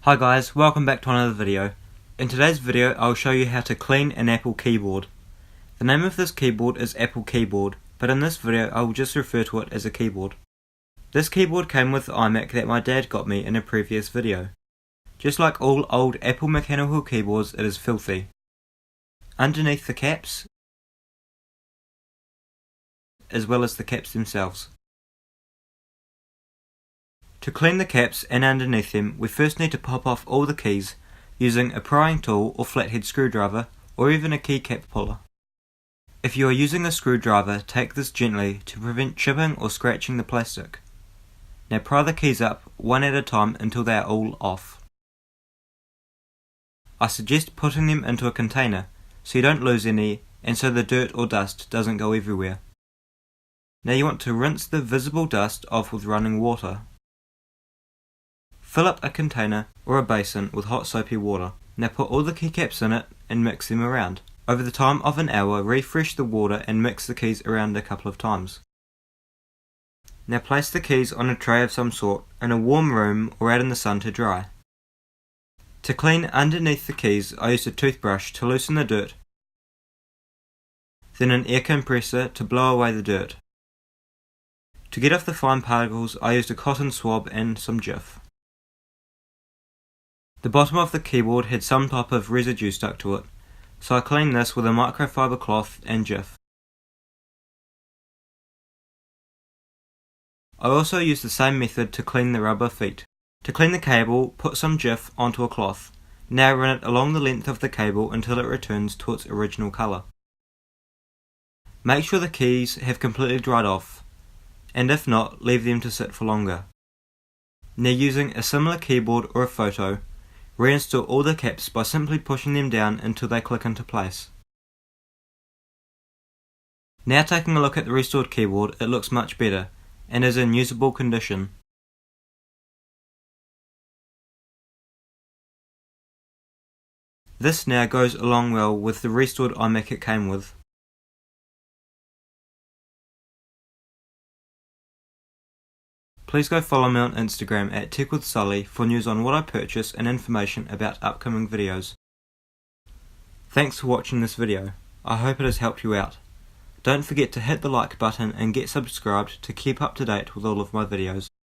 Hi guys, welcome back to another video. In today's video I'll show you how to clean an Apple keyboard. The name of this keyboard is Apple Keyboard, but in this video I will just refer to it as a keyboard. This keyboard came with the iMac that my dad got me in a previous video. Just like all old Apple mechanical keyboards, it is filthy. Underneath the caps, as well as the caps themselves. To clean the caps and underneath them, we first need to pop off all the keys using a prying tool or flathead screwdriver, or even a keycap puller. If you are using a screwdriver, take this gently to prevent chipping or scratching the plastic. Now pry the keys up one at a time until they are all off. I suggest putting them into a container so you don't lose any and so the dirt or dust doesn't go everywhere. Now you want to rinse the visible dust off with running water. Fill up a container or a basin with hot soapy water. Now put all the keycaps in it and mix them around. Over the time of an hour, refresh the water and mix the keys around a couple of times. Now place the keys on a tray of some sort in a warm room or out in the sun to dry. To clean underneath the keys, I used a toothbrush to loosen the dirt, then an air compressor to blow away the dirt. To get off the fine particles, I used a cotton swab and some Jif. The bottom of the keyboard had some type of residue stuck to it, so I cleaned this with a microfiber cloth and Jif. I also used the same method to clean the rubber feet. To clean the cable, put some Jif onto a cloth. Now run it along the length of the cable until it returns to its original colour. Make sure the keys have completely dried off, and if not, leave them to sit for longer. Now using a similar keyboard or a photo, reinstall all the caps by simply pushing them down until they click into place. Now taking a look at the restored keyboard, it looks much better and is in usable condition. This now goes along well with the restored iMac it came with. Please go follow me on Instagram at TechWithSully for news on what I purchase and information about upcoming videos. Thanks for watching this video. I hope it has helped you out. Don't forget to hit the like button and get subscribed to keep up to date with all of my videos.